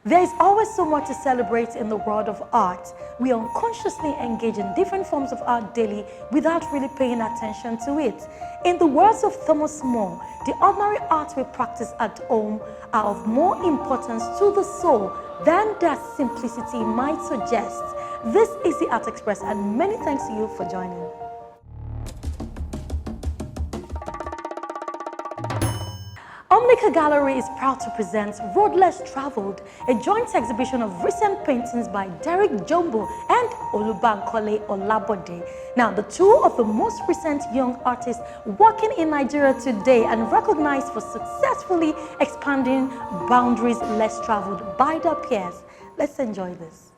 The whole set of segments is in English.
There is always so much to celebrate in the world of art. We unconsciously engage in different forms of art daily without really paying attention to it. In the words of Thomas More, the ordinary art we practice at home are of more importance to the soul than their simplicity might suggest. This is the Art Express, and many thanks to you for joining. Omnika Gallery is proud to present Road Less Traveled, a joint exhibition of recent paintings by Derek Jumbo and Olubankole Olabode. Now, the two of the most recent young artists working in Nigeria today and recognized for successfully expanding boundaries less traveled by their peers. Let's enjoy this.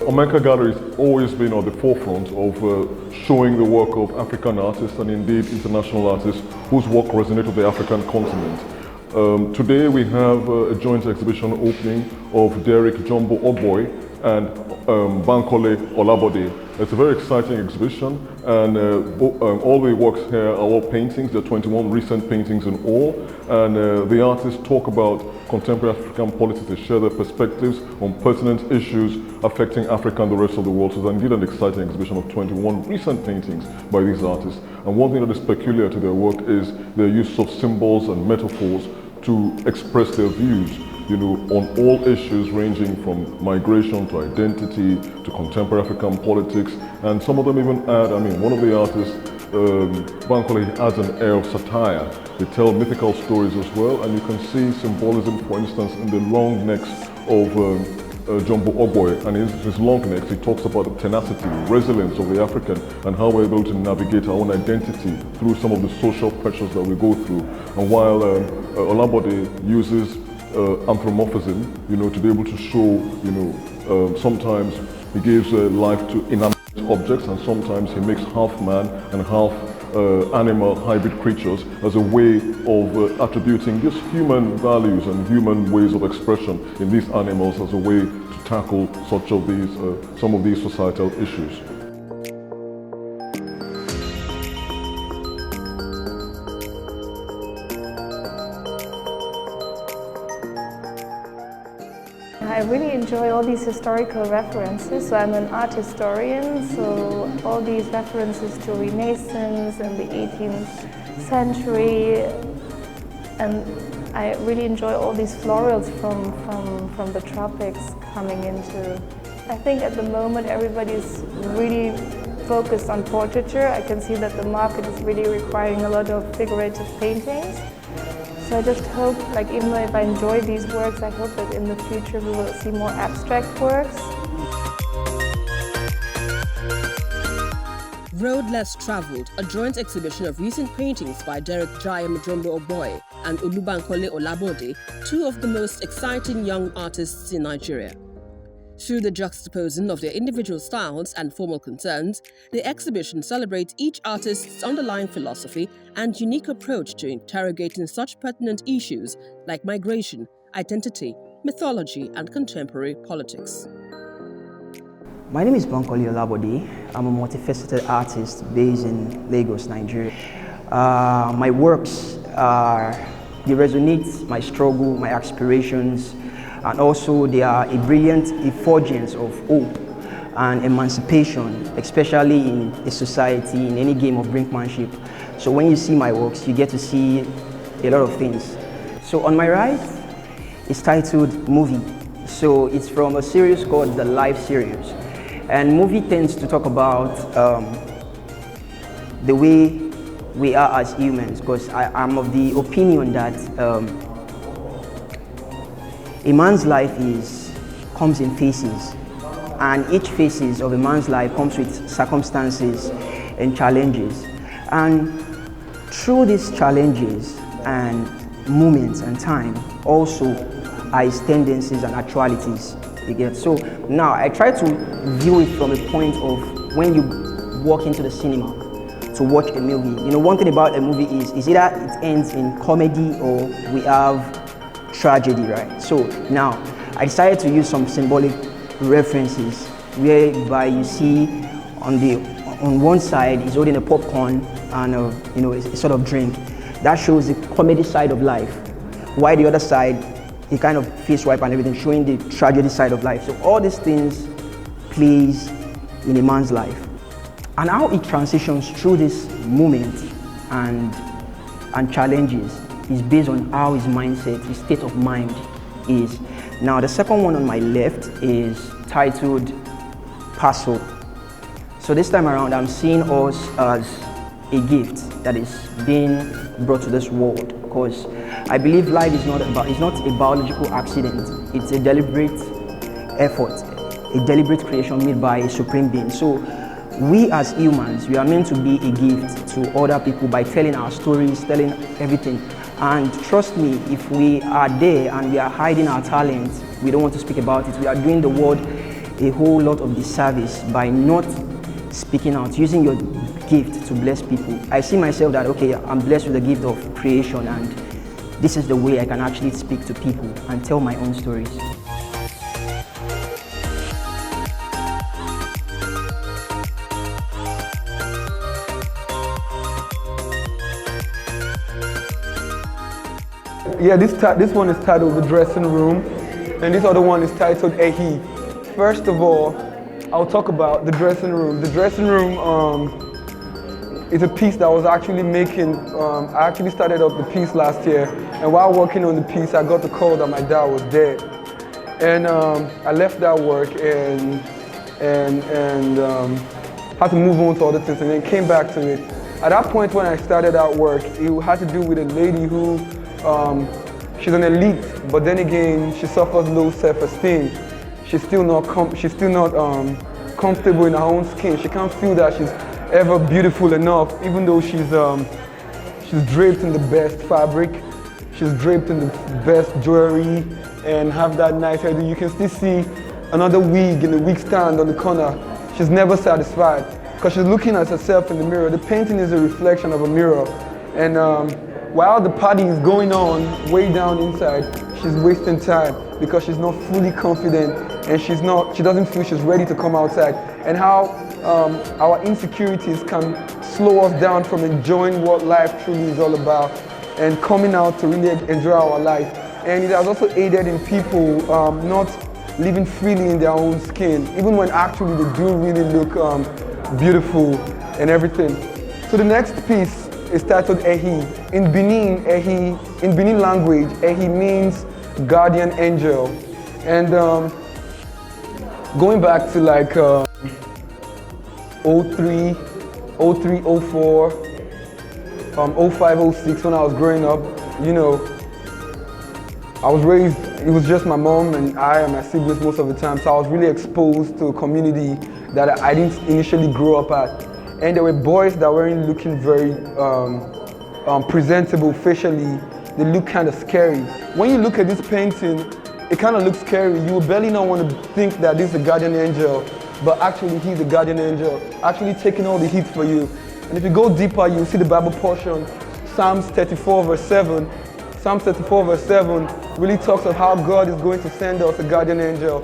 Omnika Gallery has always been at the forefront of showing the work of African artists and indeed international artists whose work resonates with the African continent. Today we have a joint exhibition opening of Derek Jumbo Ogboy and Bankole Olabode. It's a very exciting exhibition, and all the works here are all paintings. There are 21 recent paintings in all, and the artists talk about contemporary African politics. They share their perspectives on pertinent issues affecting Africa and the rest of the world. So it's indeed an exciting exhibition of 21 recent paintings by these artists. And one thing that is peculiar to their work is their use of symbols and metaphors to express their views, on all issues ranging from migration to identity to contemporary African politics. And some of them even add, one of the artists, Bankole, adds an air of satire. They tell mythical stories as well, and you can see symbolism, for instance, in the long necks of Jumbo Ogboy. And his long necks, he talks about the tenacity, resilience of the African and how we're able to navigate our own identity through some of the social pressures that we go through. And while Olabode uses anthropomorphism, to be able to show, sometimes he gives life to inanimate objects, and sometimes he makes half man and half animal hybrid creatures as a way of attributing just human values and human ways of expression in these animals as a way to tackle some of these societal issues. I really enjoy all these historical references. So I'm an art historian, so all these references to Renaissance and the 18th century, and I really enjoy all these florals from the tropics coming into. I think at the moment everybody's really focused on portraiture. I can see that the market is really requiring a lot of figurative paintings. So I just hope, even though if I enjoy these works, I hope that in the future we will see more abstract works. Road Less Traveled, a joint exhibition of recent paintings by Derek Jumbo Ogboy and Olubankole Olabode, two of the most exciting young artists in Nigeria. Through the juxtaposing of their individual styles and formal concerns, the exhibition celebrates each artist's underlying philosophy and unique approach to interrogating such pertinent issues like migration, identity, mythology, and contemporary politics. My name is Bankole Olabode. I'm a multifaceted artist based in Lagos, Nigeria. My works they resonate my struggle, my aspirations, and also they are a brilliant effulgence of hope and emancipation, especially in a society, in any game of brinkmanship. So when you see my works, you get to see a lot of things. So on my right, it's titled Movie. So it's from a series called The Life Series. And movie tends to talk about the way we are as humans, because I'm of the opinion that a man's life comes in phases, and each phases of a man's life comes with circumstances and challenges. And through these challenges and moments and time also are its tendencies and actualities. You get? So now I try to view it from a point of when you walk into the cinema to watch a movie. You know, one thing about a movie is either it ends in comedy or we have tragedy, right? So now I decided to use some symbolic references whereby you see on one side he's holding a popcorn and a sort of drink. That shows the comedy side of life. While the other side, he kind of face wipe and everything, showing the tragedy side of life. So all these things plays in a man's life. And how it transitions through this moment and challenges is based on how his mindset, his state of mind is. Now the second one on my left is titled Parcel. So this time around I'm seeing us as a gift that is being brought to this world, because I believe life is not a biological accident. It's a deliberate effort, a deliberate creation made by a supreme being. So we as humans, we are meant to be a gift to other people by telling our stories, telling everything. And trust me, if we are there and we are hiding our talents, we don't want to speak about it, we are doing the world a whole lot of disservice by not speaking out, using your gift to bless people. I see myself that, okay, I'm blessed with the gift of creation, and this is the way I can actually speak to people and tell my own stories. Yeah, this one is titled The Dressing Room, and this other one is titled Ehi. First of all, I'll talk about The Dressing Room. The Dressing Room is a piece that I was actually making. I actually started up the piece last year, and while working on the piece, I got the call that my dad was dead. And I left that work and had to move on to other things, and then came back to it. At that point when I started that work, it had to do with a lady who, she's an elite, but then again, she suffers low self-esteem. She's still not comfortable in her own skin. She can't feel that she's ever beautiful enough, even though she's draped in the best fabric, she's draped in the best jewelry, and have that nice hairdo. You can still see another wig in the wig stand on the corner. She's never satisfied because she's looking at herself in the mirror. The painting is a reflection of a mirror, and while the party is going on way down inside, she's wasting time because she's not fully confident, and she doesn't feel she's ready to come outside. And how our insecurities can slow us down from enjoying what life truly is all about and coming out to really enjoy our life. And it has also aided in people not living freely in their own skin, even when actually they do really look beautiful and everything. So the next piece is titled Ehi. In Benin language, Ehi means guardian angel. And going back to like 03, 04, 05, 06, when I was growing up, you know, I was raised, it was just my mom and I and my siblings most of the time, so I was really exposed to a community that I didn't initially grow up at. And there were boys that weren't looking very presentable facially. They look kind of scary. When you look at this painting, it kind of looks scary. You will barely not want to think that this is a guardian angel, but actually he's a guardian angel, actually taking all the heat for you. And if you go deeper, you'll see the Bible portion, Psalms 34 verse 7. Psalm 34 verse 7 really talks of how God is going to send us a guardian angel.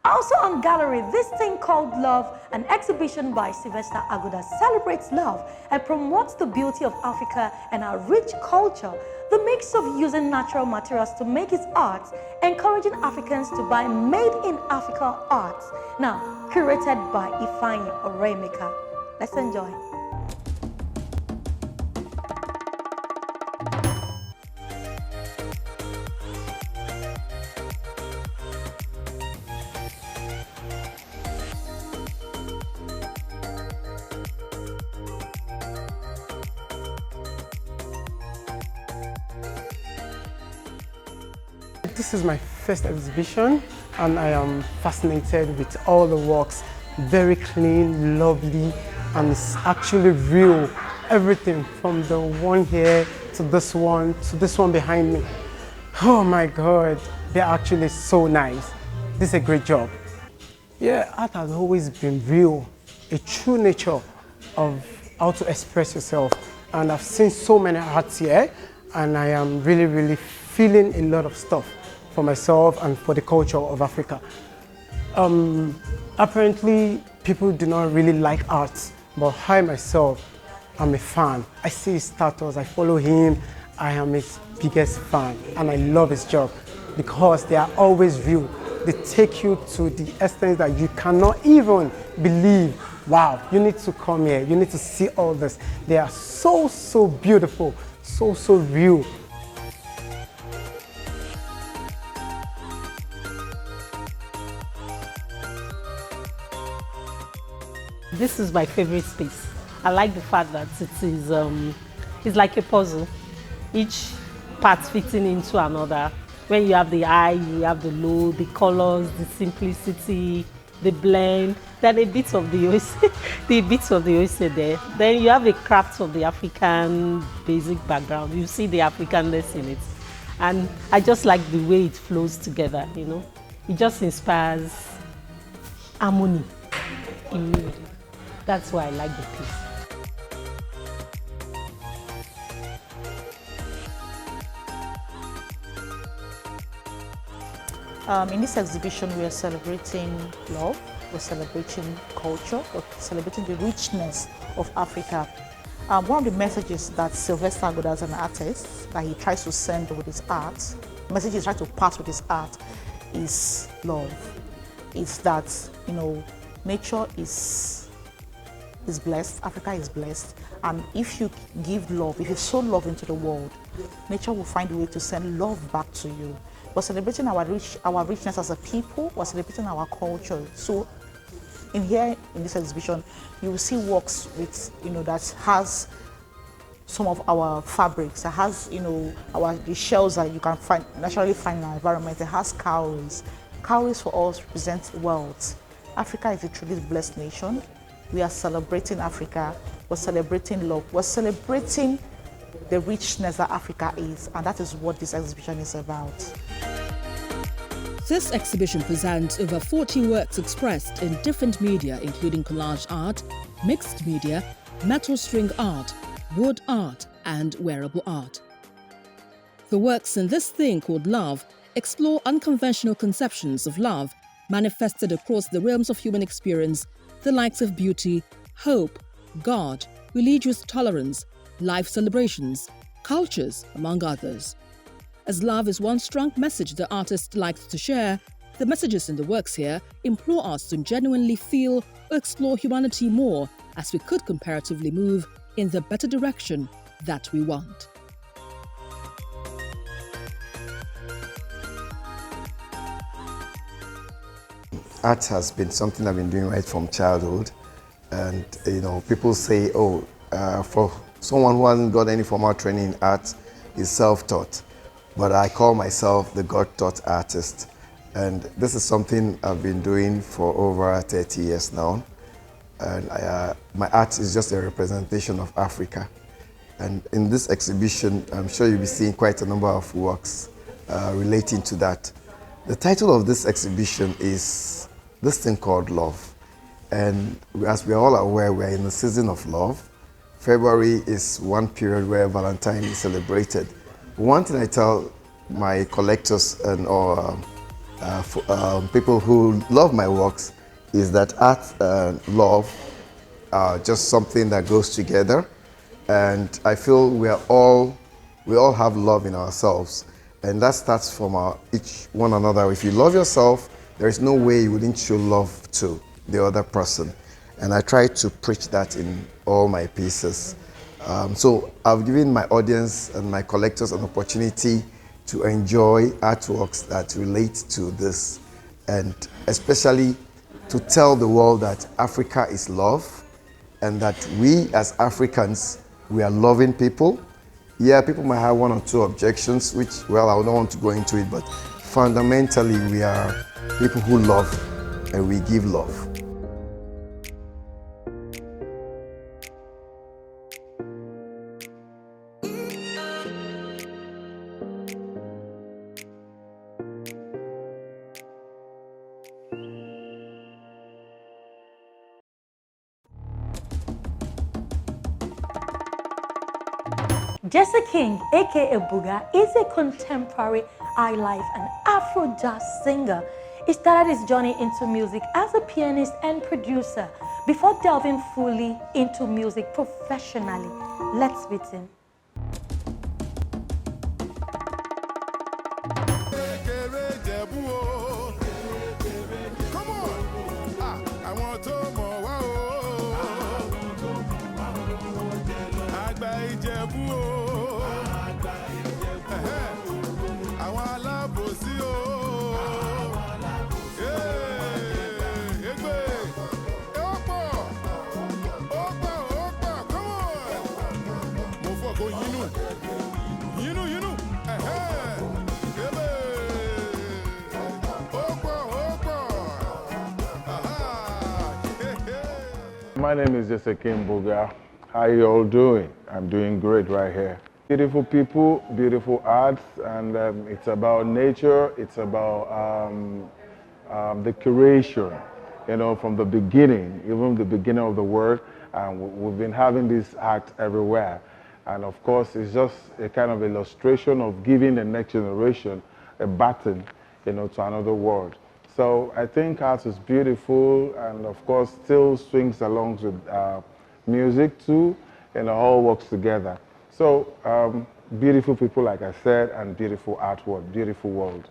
Also on gallery, this thing called Love, an exhibition by Sylvester Aguda, celebrates love and promotes the beauty of Africa and our rich culture. The mix of using natural materials to make his art, encouraging Africans to buy made in Africa art. Now, curated by Ifeanyi Oremeka. Let's enjoy. This is my first exhibition and I am fascinated with all the works. Very clean, lovely, and it's actually real. Everything from the one here to this one behind me. Oh my God, they're actually so nice. This is a great job. Yeah, art has always been real, a true nature of how to express yourself. And I've seen so many arts here, and I am really feeling a lot of stuff for myself and for the culture of Africa. Apparently, people do not really like art, but I myself, I'm a fan. I see his status, I follow him, I am his biggest fan, and I love his job because they are always real. They take you to the extent that you cannot even believe. Wow, you need to come here, you need to see all this. They are so beautiful, so real. This is my favorite space. I like the fact that it is it's like a puzzle, each part fitting into another. When you have the high, you have the low, the colors, the simplicity, the blend, then a bit of the oyster there. Then you have the craft of the African basic background. You see the Africanness in it. And I just like the way it flows together, you know. It just inspires harmony in me. That's why I like the piece. In this exhibition, we are celebrating love, we're celebrating culture, we're celebrating the richness of Africa. One of the messages that Sylvester Agboda, as an artist, that he tries to send with his art, the message he tries to pass with his art is love. It's that, you know, nature is blessed, Africa is blessed, and if you give love, if you sow love into the world, nature will find a way to send love back to you. We're celebrating our richness as a people, we're celebrating our culture. So in this exhibition, you will see works with, you know, that has some of our fabrics, that has, you know, the shells that you can naturally find in our environment. It has cowries. Cowries for us represent wealth. Africa is a truly blessed nation. We are celebrating Africa, we're celebrating love, we're celebrating the richness that Africa is, and that is what this exhibition is about. This exhibition presents over 40 works expressed in different media, including collage art, mixed media, metal string art, wood art, and wearable art. The works in this thing called Love explore unconventional conceptions of love manifested across the realms of human experience, the likes of beauty, hope, God, religious tolerance, life celebrations, cultures, among others. As love is one strong message the artist likes to share, the messages in the works here implore us to genuinely feel or explore humanity more, as we could comparatively move in the better direction that we want. Art has been something I've been doing right from childhood, and you know, people say, for someone who hasn't got any formal training in art, is self-taught. But I call myself the God-taught artist, and this is something I've been doing for over 30 years now. And my art is just a representation of Africa. And in this exhibition, I'm sure you'll be seeing quite a number of works relating to that. The title of this exhibition is this thing called Love. And as we are all aware, we're in the season of love. February is one period where Valentine is celebrated. One thing I tell my collectors and people who love my works is that art and love are just something that goes together. And I feel we all have love in ourselves. And that starts from each one another. If you love yourself, there is no way you wouldn't show love to the other person. And I try to preach that in all my pieces. So I've given my audience and my collectors an opportunity to enjoy artworks that relate to this, and especially to tell the world that Africa is love, and that we as Africans, we are loving people. Yeah, people might have one or two objections, which, well, I don't want to go into it, but fundamentally, we are people who love and we give love. Jesse King, aka Buga, is a contemporary highlife and Afro jazz singer. He started his journey into music as a pianist and producer before delving fully into music professionally. Let's meet him. My name is Jesse King Buga. How you all doing? I'm doing great right here. Beautiful people, beautiful arts, and it's about nature. It's about the creation, you know, from the beginning, even the beginning of the world. And we've been having this act everywhere. And of course, it's just a kind of illustration of giving the next generation a baton, you know, to another world. So I think art is beautiful, and of course still swings along with music too, and it all works together. So beautiful people, like I said, and beautiful artwork, beautiful world.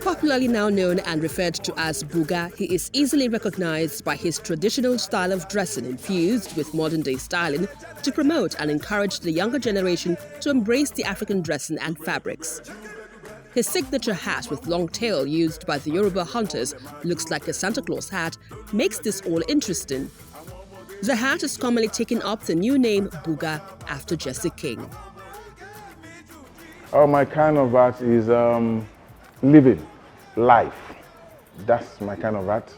Popularly now known and referred to as Buga, he is easily recognized by his traditional style of dressing infused with modern-day styling to promote and encourage the younger generation to embrace the African dressing and fabrics. His signature hat with long tail used by the Yoruba hunters looks like a Santa Claus hat, makes this all interesting. The hat is commonly taking up the new name Buga after Jesse King. Oh, my kind of art is living, life. That's my kind of art,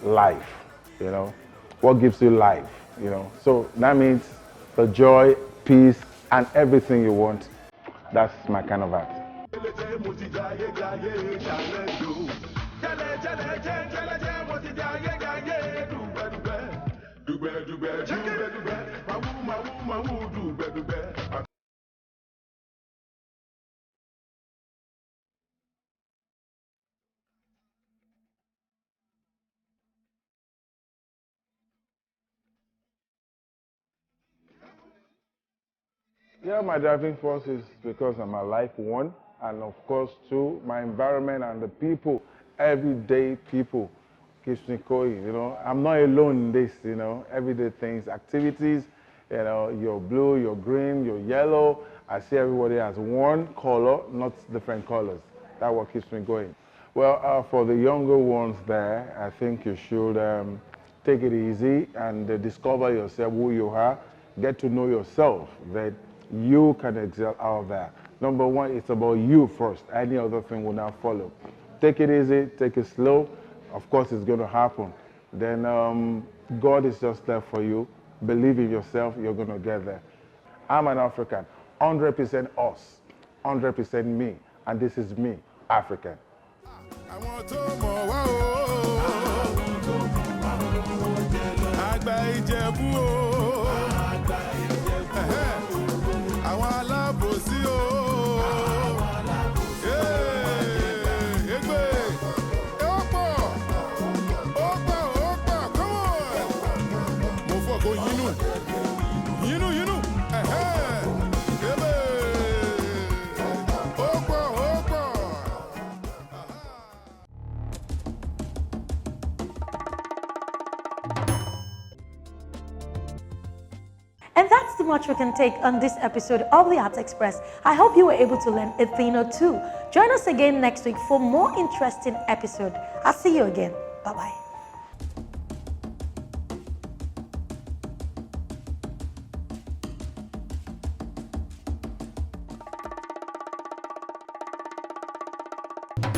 life, you know. What gives you life, you know. So that means the joy, peace, and everything you want. That's my kind of art. Yeah, my driving force is because I'm a life one, and of course too, my environment and the people, everyday people, keeps me going, you know. I'm not alone in this, you know, everyday things, activities, you know, you're blue, you're green, you're yellow. I see everybody as one color, not different colors. That's what keeps me going. Well, for the younger ones there, I think you should take it easy and discover yourself, who you are, get to know yourself, that you can excel out there. Number one, it's about you first. Any other thing will not follow. Take it easy, take it slow. Of course, it's going to happen. Then God is just there for you. Believe in yourself, you're going to get there. I'm an African, 100% us, 100% me, and this is me, African. And that's too much we can take on this episode of the Arts Express. I hope you were able to learn a thing or two. Join us again next week for more interesting episode. I'll see you again. Bye-bye.